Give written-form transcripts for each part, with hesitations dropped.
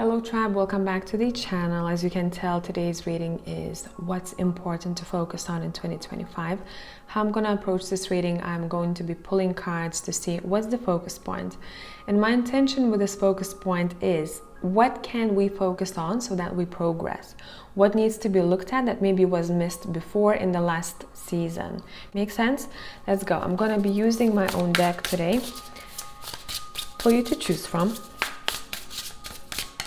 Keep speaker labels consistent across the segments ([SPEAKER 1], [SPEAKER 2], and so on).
[SPEAKER 1] Hello tribe, welcome back to the channel. As you can tell, today's reading is what's important to focus on in 2025. How I'm going to approach this reading, I'm going to be pulling cards to see what's the focus point. And my intention with this focus point is what can we focus on so that we progress? What needs to be looked at that maybe was missed before in the last season? Make sense? Let's go. I'm going to be using my own deck today for you to choose from.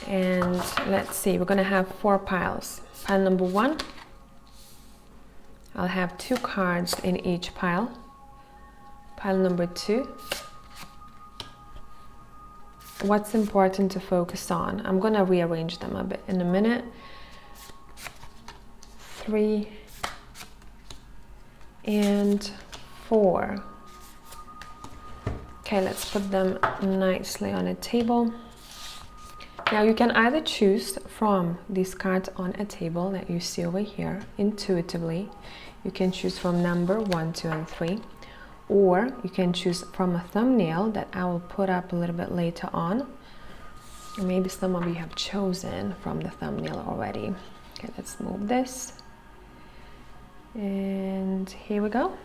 [SPEAKER 1] And let's see, we're gonna have 4 piles. Pile number 1, I'll have 2 cards in each pile. Pile number 2, what's important to focus on? I'm gonna rearrange them a bit in a minute. 3 and 4. Okay, let's put them nicely on a table. Now you can either choose from these cards on a table that you see over here intuitively. You can choose from number 1, 2, and 3, or you can choose from a thumbnail that I will put up a little bit later on. And maybe some of you have chosen from the thumbnail already. Okay, let's move this. And here we go.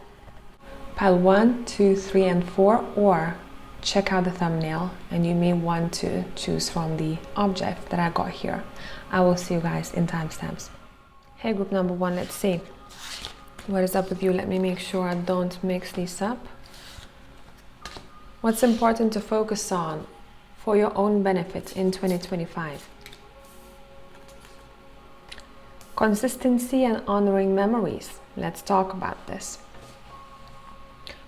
[SPEAKER 1] Pile 1, 2, 3, and 4, or check out the thumbnail and you may want to choose from the object that I got here. I will see you guys in timestamps. Hey group number 1, let's see. What is up with you? Let me make sure I don't mix these up. What's important to focus on for your own benefit in 2025? Consistency and honoring memories. Let's talk about this.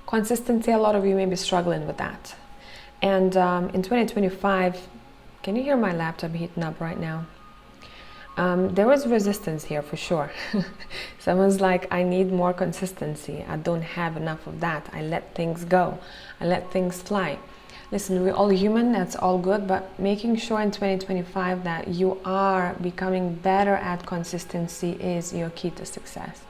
[SPEAKER 1] Consistency, a lot of you may be struggling with that. And in 2025, can you hear my laptop heating up right now? There is resistance here for sure. Someone's like, I need more consistency. I don't have enough of that. I let things go. I let things fly. Listen, we're all human, that's all good, but making sure in 2025 that you are becoming better at consistency is your key to success.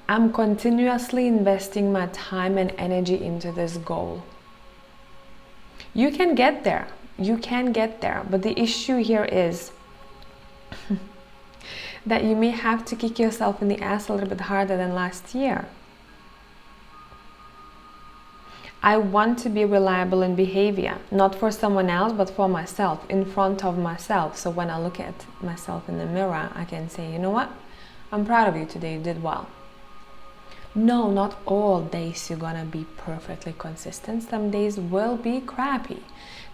[SPEAKER 1] I'm continuously investing my time and energy into this goal. You can get there. You can get there. But the issue here is that you may have to kick yourself in the ass a little bit harder than last year. I want to be reliable in behavior, not for someone else, but for myself, in front of myself. So when I look at myself in the mirror, I can say, you know what? I'm proud of you today. You did well. No, not all days you're gonna be perfectly consistent. Some days will be crappy.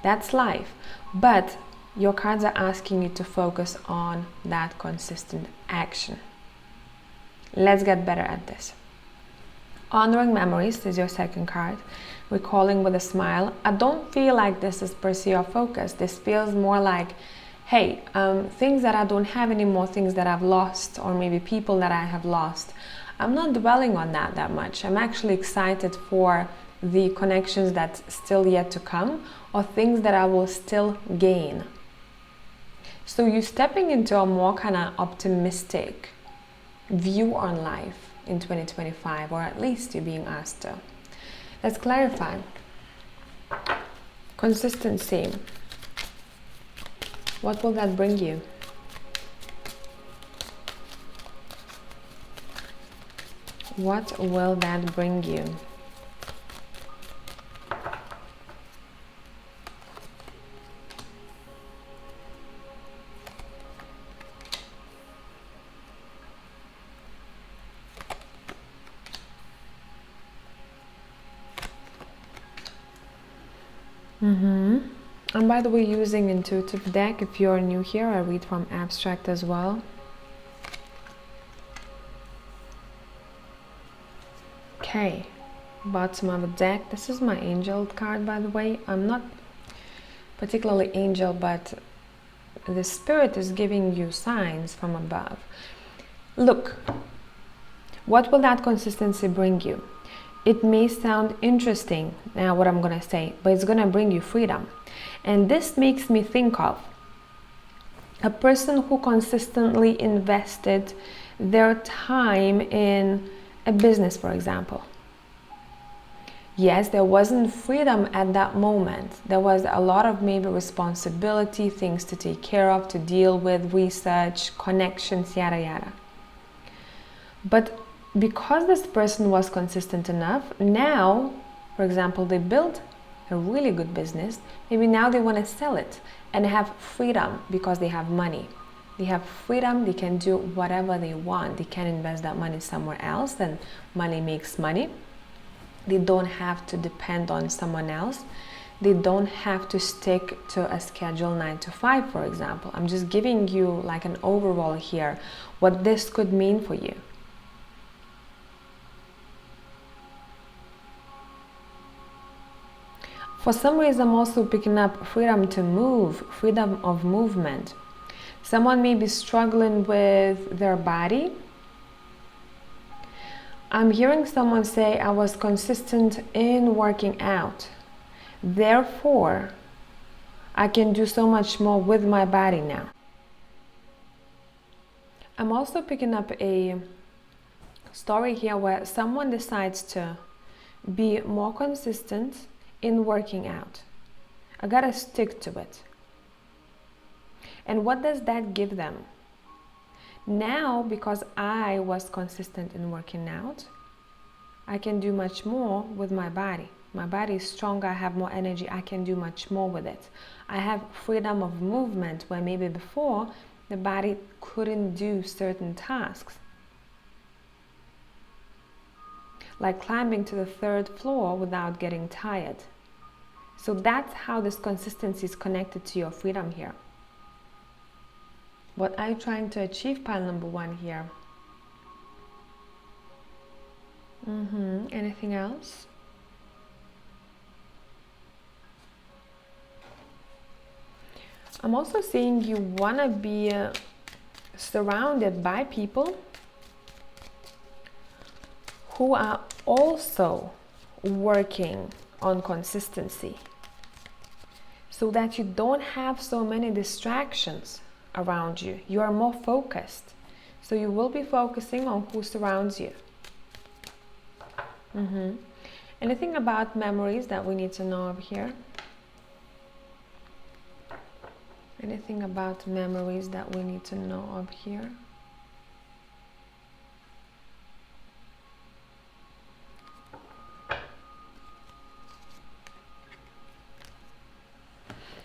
[SPEAKER 1] That's life. But your cards are asking you to focus on that consistent action. Let's get better at this. Honoring memories is your second card. Recalling with a smile. I don't feel like this is per se your focus. This feels more like, hey, things that I don't have anymore, things that I've lost, or maybe people that I have lost. I'm not dwelling on that much. I'm actually excited for the connections that's still yet to come, or things that I will still gain. So you're stepping into a more kind of optimistic view on life in 2025, or at least you're being asked to. Let's clarify. Consistency. What will that bring you? What will that bring you? I'm by the way using intuitive deck. If you're new here, I read from abstract as well. Okay, bottom of the deck. This is my angel card, by the way. I'm not particularly angel, but the spirit is giving you signs from above. Look, what will that consistency bring you? It may sound interesting now what I'm gonna say, but it's gonna bring you freedom. And this makes me think of a person who consistently invested their time in a business, for example. Yes, there wasn't freedom at that moment. There was a lot of maybe responsibility, things to take care of, to deal with, research, connections, yada yada. But because this person was consistent enough, now, for example, they built a really good business, maybe now they want to sell it and have freedom because they have money. They have freedom, they can do whatever they want. They can invest that money somewhere else, and money makes money. They don't have to depend on someone else. They don't have to stick to a schedule 9 to 5, for example. I'm just giving you like an overall here, what this could mean for you. For some reason, I'm also picking up freedom to move, freedom of movement. Someone may be struggling with their body. I'm hearing someone say, I was consistent in working out. Therefore, I can do so much more with my body now. I'm also picking up a story here where someone decides to be more consistent in working out. I gotta stick to it. And what does that give them? Now, because I was consistent in working out, I can do much more with my body. My body is stronger, I have more energy, I can do much more with it. I have freedom of movement where maybe before the body couldn't do certain tasks. Like climbing to the 3rd floor without getting tired. So that's how this consistency is connected to your freedom here. What are you trying to achieve, pile number 1 here? Anything else? I'm also seeing you want to be surrounded by people who are also working on consistency, so that you don't have so many distractions around you. You are more focused, so you will be focusing on who surrounds you. Anything about memories that we need to know of here? Anything about memories that we need to know of here?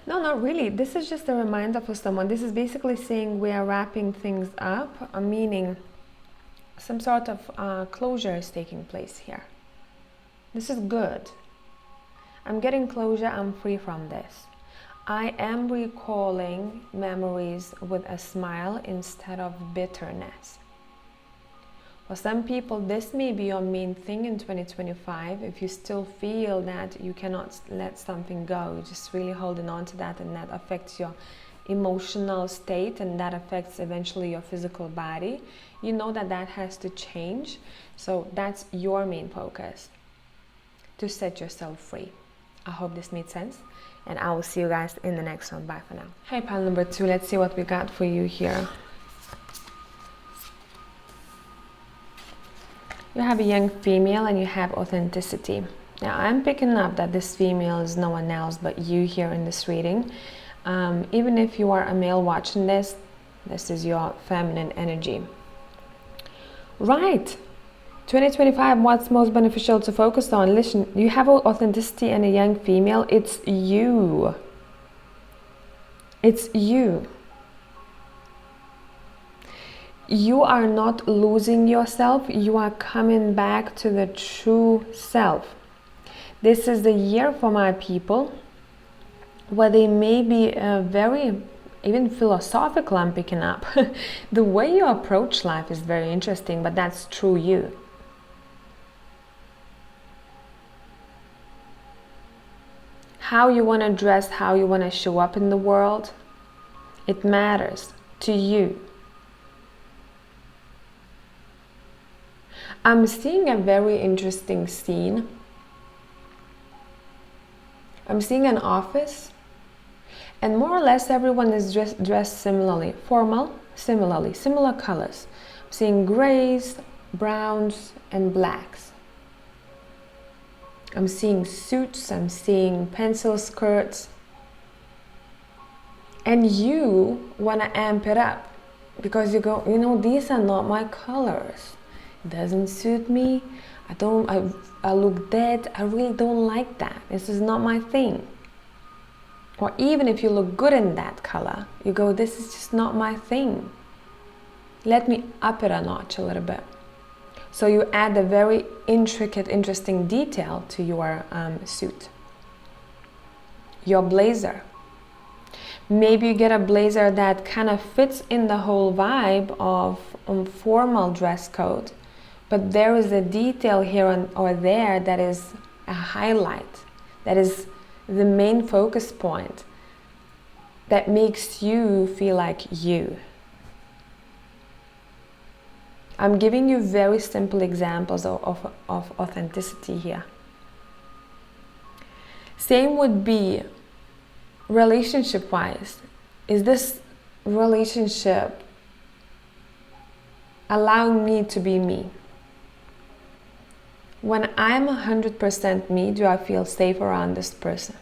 [SPEAKER 1] No, not really. This is just a reminder for someone. This is basically saying we are wrapping things up, meaning some sort of closure is taking place here. This is good. I'm getting closure. I'm free from this. I am recalling memories with a smile instead of bitterness. For some people, this may be your main thing in 2025. If you still feel that you cannot let something go, you're just really holding on to that, and that affects your emotional state, and that affects eventually your physical body, you know that that has to change. So that's your main focus, to set yourself free. I hope this made sense, and I will see you guys in the next one. Bye for now. Hey, pile number 2, let's see what we got for you here. You have a young female and you have authenticity. Now I'm picking up that this female is no one else but you here in this reading. Even if you are a male watching this, this is your feminine energy. Right. 2025, what's most beneficial to focus on? Listen, you have authenticity and a young female. It's you. It's you. You are not losing yourself. You are coming back to the true self. This is the year for my people where they may be very even philosophical. I'm picking up. The way you approach life is very interesting, but that's true you. How you want to dress, how you want to show up in the world, it matters to you. I'm seeing a very interesting scene. I'm seeing an office, and more or less everyone is dressed similarly, similar colors. I'm seeing grays, browns, and blacks. I'm seeing suits, I'm seeing pencil skirts. And you want to amp it up because you go, these are not my colors. It doesn't suit me. I look dead. I really don't like that. This is not my thing. Or even if you look good in that color, you go, this is just not my thing. Let me up it a notch a little bit. So you add a very intricate, interesting detail to your suit. Your blazer. Maybe you get a blazer that kind of fits in the whole vibe of formal dress code, but there is a detail here or there that is a highlight, that is the main focus point, that makes you feel like you. I'm giving you very simple examples of authenticity here. Same would be relationship-wise. Is this relationship allowing me to be me? When I'm 100% me, do I feel safe around this person?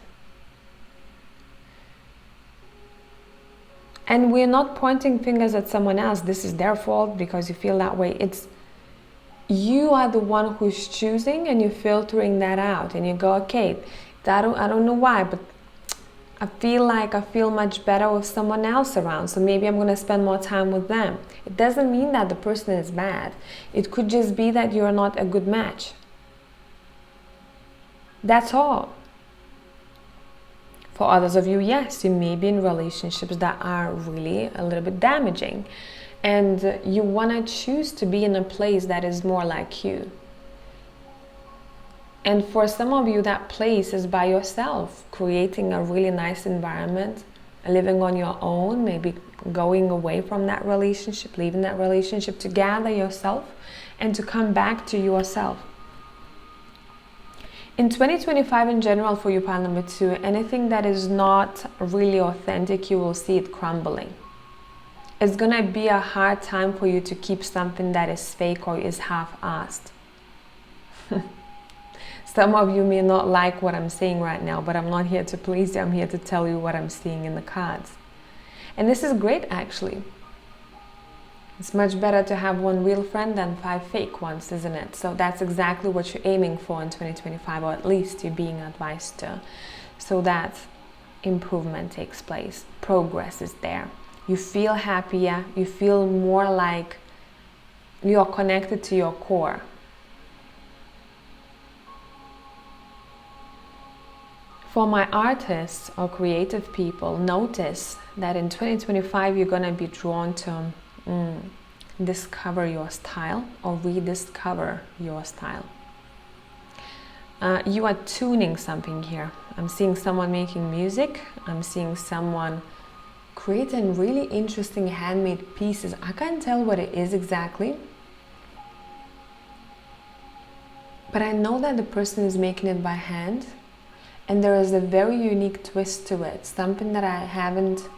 [SPEAKER 1] And we're not pointing fingers at someone else. This is their fault because you feel that way. It's you are the one who's choosing, and you're filtering that out. And you go, okay, I don't know why, but I feel much better with someone else around. So maybe I'm going to spend more time with them. It doesn't mean that the person is bad. It could just be that you're not a good match. That's all. For others of you, yes, you may be in relationships that are really a little bit damaging, and you want to choose to be in a place that is more like you. And for some of you, that place is by yourself, creating a really nice environment, living on your own, maybe going away from that relationship, leaving that relationship to gather yourself and to come back to yourself. In 2025 in general, for you, pile number 2, anything that is not really authentic, you will see it crumbling. It's going to be a hard time for you to keep something that is fake or is half-assed. Some of you may not like what I'm saying right now, but I'm not here to please you. I'm here to tell you what I'm seeing in the cards. And this is great, actually. It's much better to have one real friend than 5 fake ones, isn't it? So that's exactly what you're aiming for in 2025, or at least you're being advised to. So that improvement takes place. Progress is there. You feel happier. You feel more like you're connected to your core. For my artists or creative people, notice that in 2025 you're going to be drawn to discover your style or rediscover your style. You are tuning something here. I'm seeing someone making music. I'm seeing someone creating really interesting handmade pieces. I can't tell what it is exactly, but I know that the person is making it by hand, and there is a very unique twist to it, something that I haven't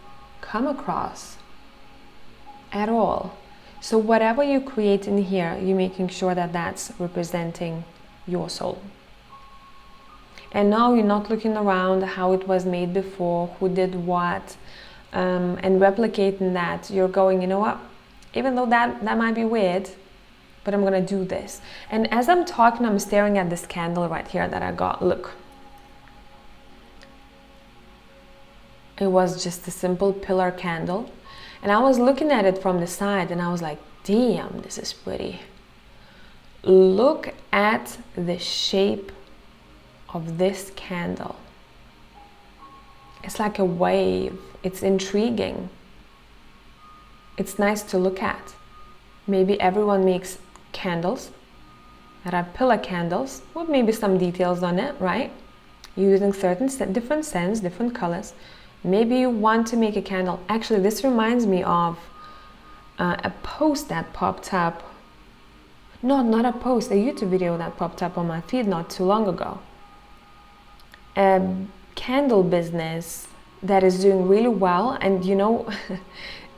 [SPEAKER 1] come across at all. So whatever you create in here, you're making sure that that's representing your soul. And now you're not looking around how it was made before, who did what, and replicating that. You're going, you know what, even though that might be weird, but I'm gonna do this. And as I'm talking, I'm staring at this candle right here that I got. Look. It was just a simple pillar candle. And I was looking at it from the side and I was like, damn, this is pretty. Look at the shape of this candle. It's like a wave. It's intriguing. It's nice to look at. Maybe everyone makes candles that are pillar candles with maybe some details on it, right? Using certain different scents, different colors. Maybe you want to make a candle. Actually, this reminds me of a post that popped up. No, not a post, a YouTube video that popped up on my feed not too long ago. A candle business that is doing really well, and you know,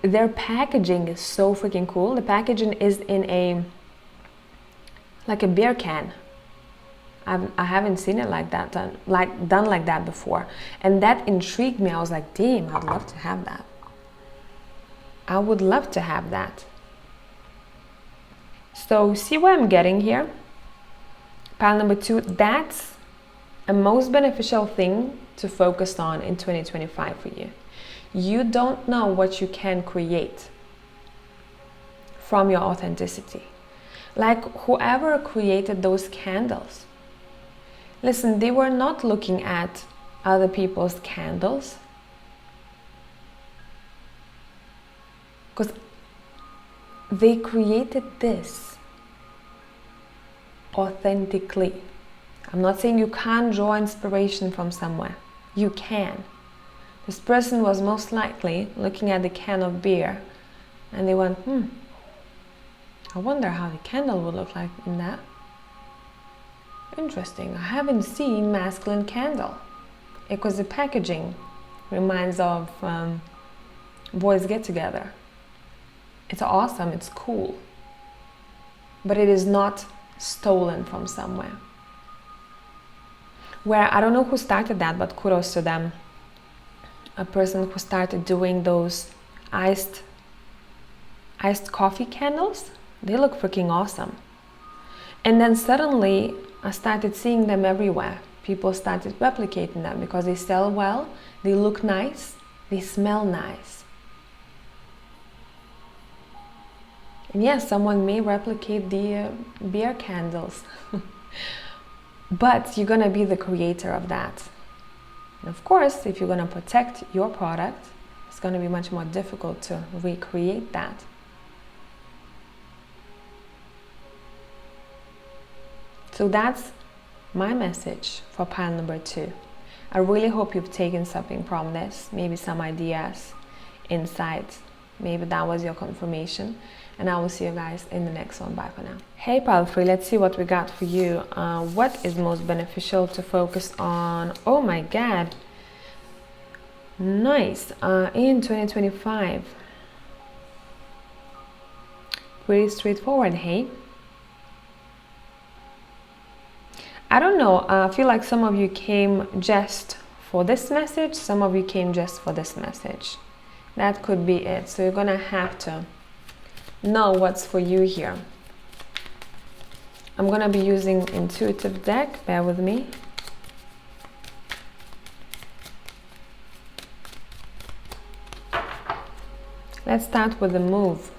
[SPEAKER 1] their packaging is so freaking cool. The packaging is in like a beer can. I haven't seen it like that done like that before, and that intrigued me. I was like, damn, I'd love to have that. I would love to have that. So see what I'm getting here? Pile number 2, that's a most beneficial thing to focus on in 2025 for you. You don't know what you can create from your authenticity. Like whoever created those candles, listen, they were not looking at other people's candles, because they created this authentically. I'm not saying you can't draw inspiration from somewhere. You can. This person was most likely looking at the can of beer and they went, I wonder how the candle would look like in that. Interesting. I haven't seen masculine candle. Because the packaging reminds of boys get together. It's awesome, it's cool. But it is not stolen from somewhere. Where I don't know who started that, but kudos to them. A person who started doing those iced coffee candles. They look freaking awesome. And then suddenly I started seeing them everywhere. People started replicating them because they sell well, they look nice, they smell nice. And yes, someone may replicate the beer candles, but you're gonna be the creator of that. And of course, if you're gonna protect your product, it's gonna be much more difficult to recreate that. So that's my message for pile number 2. I really hope you've taken something from this, maybe some ideas, insights. Maybe that was your confirmation. And I will see you guys in the next one. Bye for now. Hey pile 3, let's see what we got for you. What is most beneficial to focus on? Oh my God. Nice. In 2025. Pretty straightforward, hey? I don't know, I feel like some of you came just for this message, some of you came just for this message. That could be it. So you're gonna have to know what's for you here. I'm gonna be using intuitive deck, bear with me. Let's start with the move.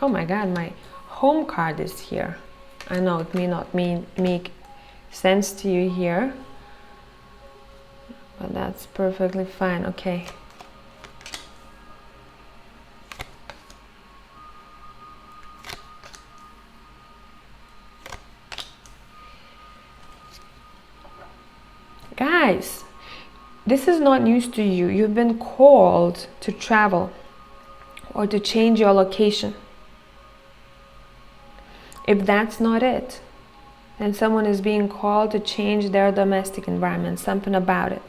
[SPEAKER 1] Oh my God, my home card is here. I know it may not make sense to you here, but that's perfectly fine. Okay. Guys, this is not news to you. You've been called to travel or to change your location. If that's not it, then someone is being called to change their domestic environment, something about it.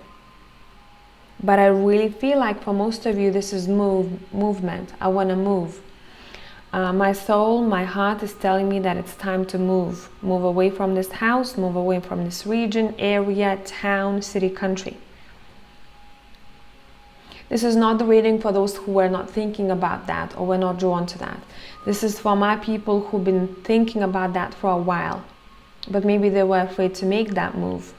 [SPEAKER 1] But I really feel like for most of you, this is movement. I want to move. My soul, my heart is telling me that it's time to move. Move away from this house, move away from this region, area, town, city, country. This is not the reading for those who were not thinking about that or were not drawn to that. This is for my people who've been thinking about that for a while, but maybe they were afraid to make that move.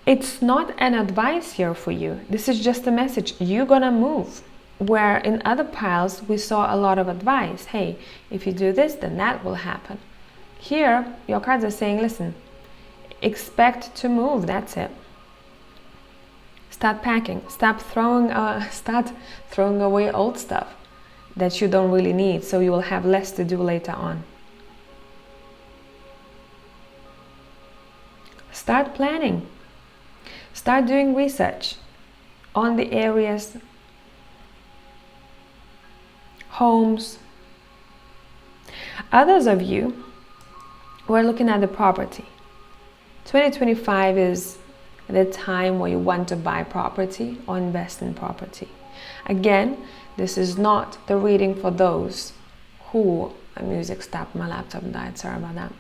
[SPEAKER 1] It's not an advice here for you. This is just a message. You're gonna move. Where in other piles, we saw a lot of advice. Hey, if you do this, then that will happen. Here, your cards are saying, listen, expect to move, that's it. Start packing, start throwing away old stuff that you don't really need, so you will have less to do later on. Start planning. Start doing research on the areas, homes. Others of you were looking at the property. 2025 is the time where you want to buy property or invest in property. Again, this is not the reading for those who, music stopped, my laptop died, sorry about that.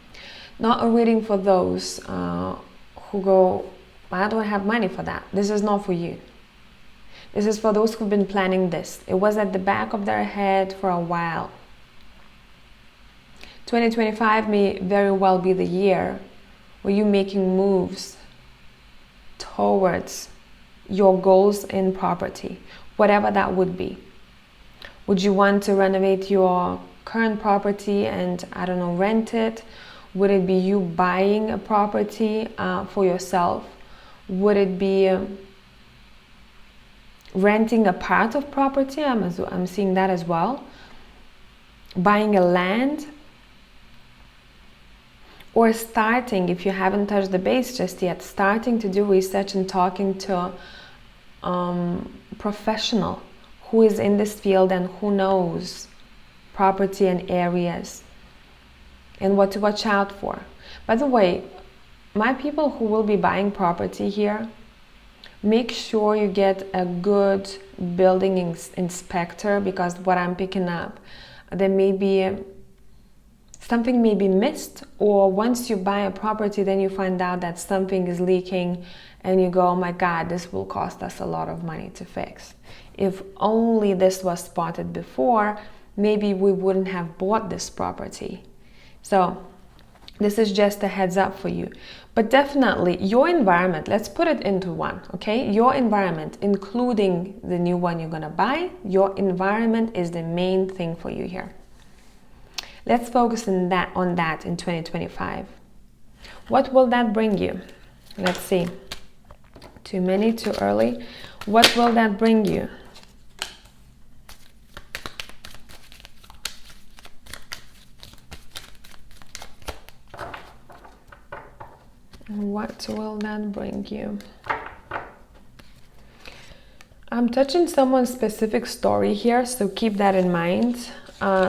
[SPEAKER 1] Not a reading for those who go, I don't have money for that. This is not for you. This is for those who've been planning this. It was at the back of their head for a while. 2025 may very well be the year where you're making moves towards your goals in property, whatever that would be. Would you want to renovate your current property and, I don't know, rent it? Would it be you buying a property for yourself? Would it be renting a part of property? I'm seeing that as well. Buying a land? Or starting, if you haven't touched the base just yet, starting to do research and talking to a professional who is in this field and who knows property and areas and what to watch out for. By the way, my people who will be buying property here, make sure you get a good building inspector, because what I'm picking up, there may be something may be missed, or once you buy a property, then you find out that something is leaking and you go, oh my God, this will cost us a lot of money to fix. If only this was spotted before, maybe we wouldn't have bought this property. So this is just a heads up for you. But definitely your environment, let's put it into one, okay? Your environment, including the new one you're gonna buy, your environment is the main thing for you here. Let's focus on that in 2025. What will that bring you? Let's see. Too many, too early. What will that bring you? What will that bring you? I'm touching someone's specific story here, so keep that in mind.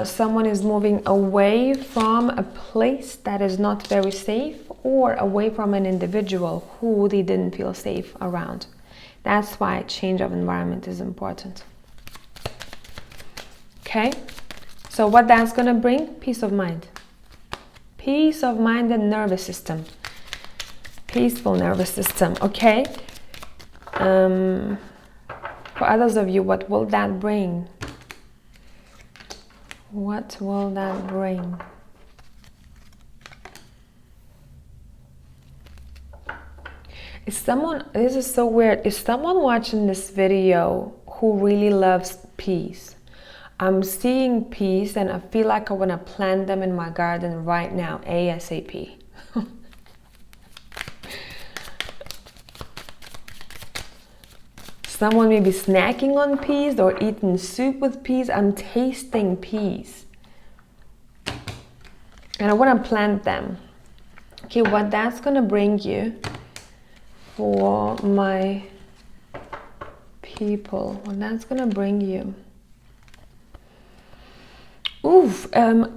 [SPEAKER 1] Someone is moving away from a place that is not very safe, or away from an individual who they didn't feel safe around. That's why change of environment is important. Okay, so what that's gonna bring? Peace of mind. Peace of mind and nervous system. Peaceful nervous system, okay? For others of you, what will that bring? What will that bring? Is someone, this is so weird, is someone watching this video who really loves peace? I'm seeing peace and I feel like I want to plant them in my garden right now, ASAP. Someone may be snacking on peas or eating soup with peas. I'm tasting peas. And I want to plant them. Okay, what that's going to bring you for my people. What that's going to bring you. Oof, I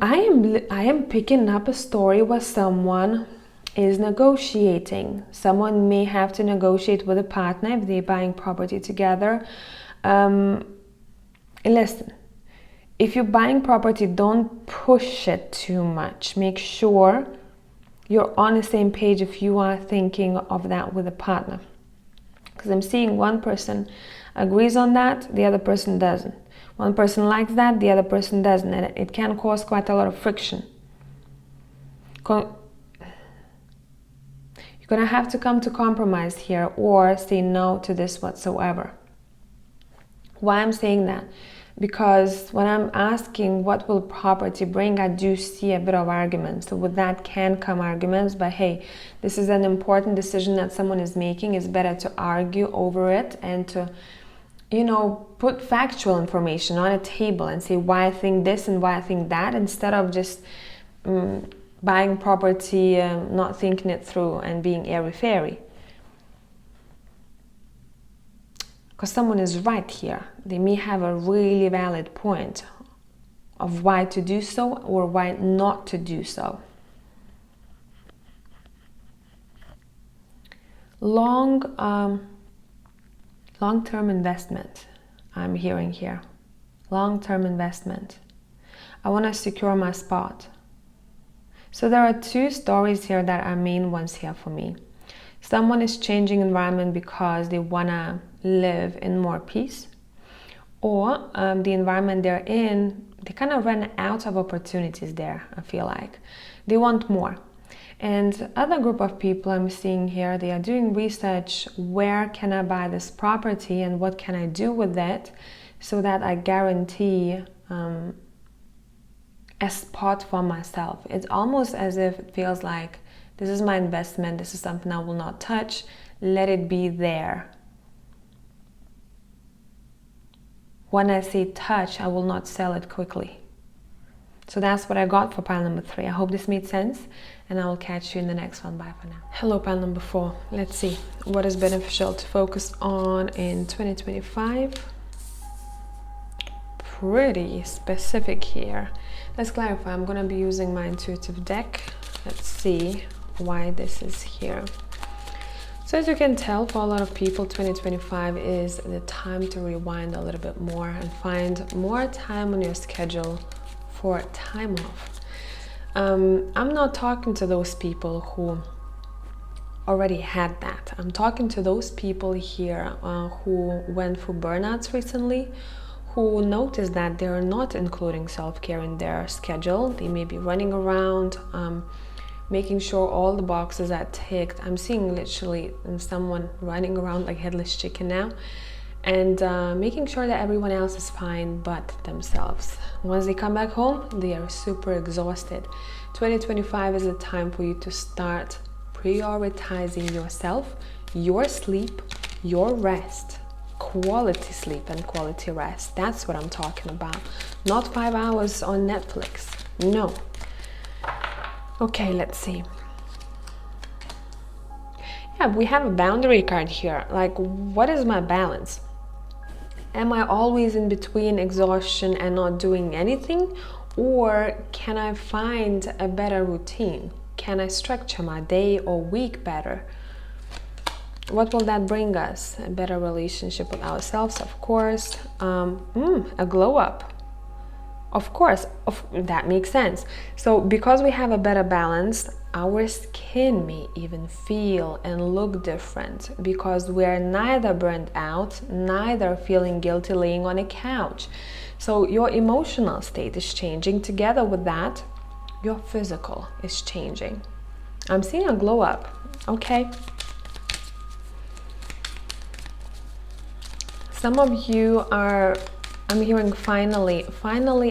[SPEAKER 1] am picking up a story where someone is negotiating. Someone may have to negotiate with a partner if they're buying property together. And listen, if you're buying property, don't push it too much. Make sure you're on the same page if you are thinking of that with a partner. Because I'm seeing one person agrees on that, the other person doesn't. One person likes that, the other person doesn't, and it can cause quite a lot of friction. You're gonna have to come to compromise here or say no to this whatsoever. Why I'm saying that? Because when I'm asking what will property bring, I do see a bit of arguments. So with that can come arguments, but hey, this is an important decision that someone is making. It's better to argue over it and to, you know, put factual information on a table and say why I think this and why I think that, instead of just buying property, not thinking it through and being airy-fairy. Because someone is right here. They may have a really valid point of why to do so or why not to do so. Long-term investment. I'm hearing here. Long-term investment. I want to secure my spot. So there are two stories here that are main ones here for me. Someone is changing environment because they want to live in more peace, or the environment they're in, they kind of ran out of opportunities there, I feel like. They want more. And other group of people I'm seeing here, they are doing research, where can I buy this property and what can I do with it so that I guarantee a spot for myself. It's almost as if it feels like this is my investment, this is something I will not touch, let it be there. When I say touch, I will not sell it quickly. So that's what I got for pile number 3. I hope this made sense, and I will catch you in the next one. Bye for now. Hello, pile number 4. Let's see what is beneficial to focus on in 2025. Pretty specific here. Let's clarify. I'm going to be using my intuitive deck. Let's see why this is here. So as you can tell, for a lot of people, 2025 is the time to rewind a little bit more and find more time on your schedule for time off. I'm not talking to those people who already had that. I'm talking to those people here who went through burnouts recently, who noticed that they're not including self-care in their schedule. They may be running around, making sure all the boxes are ticked. I'm seeing literally someone running around like headless chicken now, and making sure that everyone else is fine but themselves. Once they come back home, they are super exhausted. 2025 is a time for you to start prioritizing yourself, your sleep, your rest, quality sleep and quality rest. That's what I'm talking about. Not 5 hours on Netflix. No. Okay, let's see. Yeah, we have a boundary card here. Like, what is my balance? Am I always in between exhaustion and not doing anything? Or can I find a better routine? Can I structure my day or week better? What will that bring us? A better relationship with ourselves, of course. A glow up. Of course, that makes sense. So because we have a better balance, our skin may even feel and look different because we're neither burnt out, neither feeling guilty laying on a couch. So your emotional state is changing. Together with that, your physical is changing. I'm seeing a glow up, okay? Some of you are, I'm hearing finally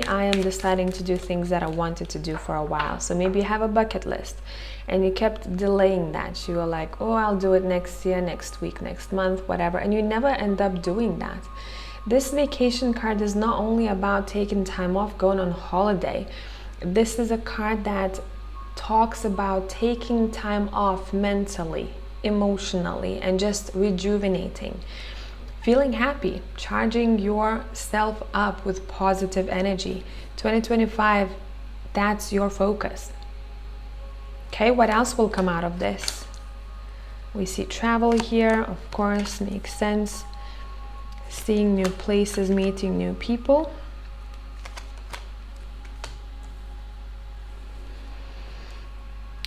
[SPEAKER 1] I am deciding to do things that I wanted to do for a while. So maybe you have a bucket list and you kept delaying that. You were like, oh, I'll do it next year, next week, next month, whatever. And you never end up doing that. This vacation card is not only about taking time off, going on holiday. This is a card that talks about taking time off mentally, emotionally, and just rejuvenating. Feeling happy, charging yourself up with positive energy. 2025, that's your focus. Okay, what else will come out of this? We see travel here, of course, makes sense. Seeing new places, meeting new people.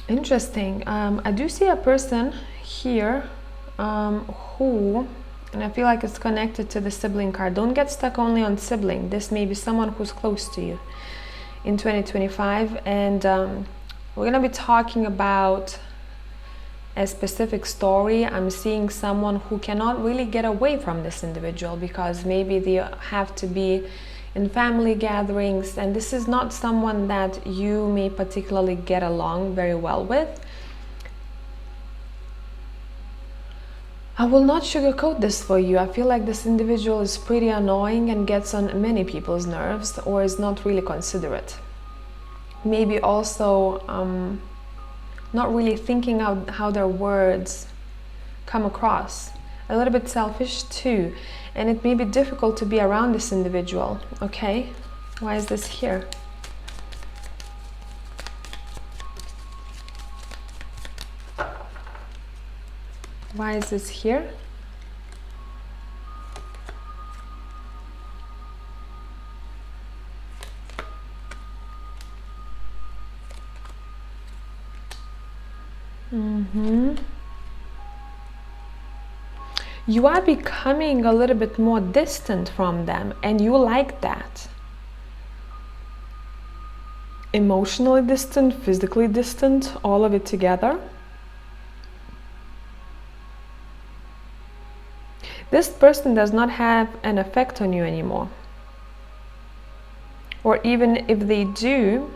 [SPEAKER 1] Interesting. I do see a person here who, and I feel like it's connected to the sibling card. Don't get stuck only on sibling. This may be someone who's close to you in 2025. And we're going to be talking about a specific story. I'm seeing someone who cannot really get away from this individual because maybe they have to be in family gatherings. And this is not someone that you may particularly get along very well with. I will not sugarcoat this for you. I feel like this individual is pretty annoying and gets on many people's nerves, or is not really considerate. Maybe also not really thinking out how their words come across. A little bit selfish too. And it may be difficult to be around this individual. Okay, why is this here? Why is this here? You are becoming a little bit more distant from them, and you like that. Emotionally distant, physically distant, all of it together. This person does not have an effect on you anymore. Or even if they do,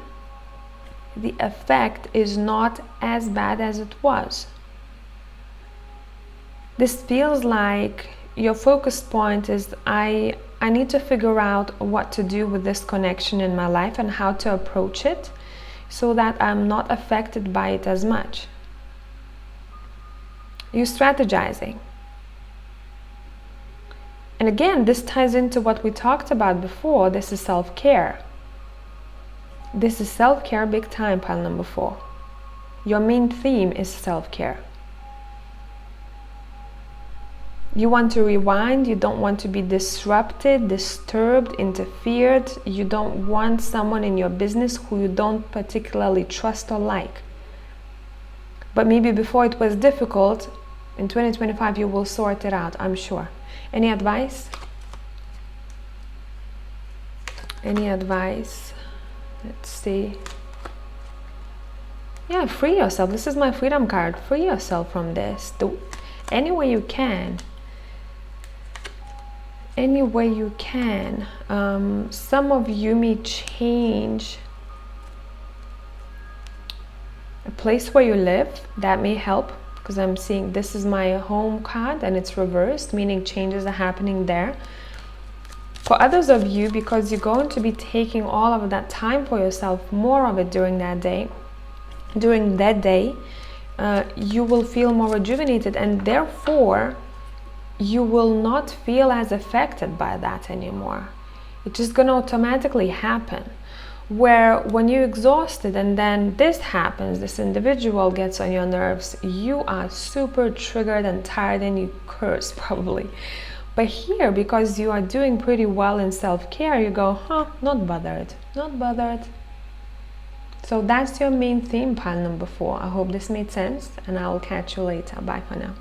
[SPEAKER 1] the effect is not as bad as it was. This feels like your focus point is I need to figure out what to do with this connection in my life and how to approach it so that I'm not affected by it as much. You're strategizing. And again, this ties into what we talked about before. This is self-care. This is self-care big time, pile number 4. Your main theme is self-care. You want to rewind, you don't want to be disrupted, disturbed, interfered. You don't want someone in your business who you don't particularly trust or like. But maybe before it was difficult, in 2025 you will sort it out, I'm sure. Any advice? Any advice? Let's see. Yeah, free yourself. This is my freedom card. Free yourself from this. Do any way you can. Any way you can. Some of you may change a place where you live. That may help, because I'm seeing this is my home card and it's reversed, meaning changes are happening there. For others of you, because you're going to be taking all of that time for yourself, more of it during that day, you will feel more rejuvenated, and therefore you will not feel as affected by that anymore. It's just going to automatically happen. Where when you're exhausted and then this happens, this individual gets on your nerves, you are super triggered and tired and you curse probably. But here, because you are doing pretty well in self-care, you go, not bothered, not bothered. So that's your main theme, pile number 4. I hope this made sense, and I will catch you later. Bye for now.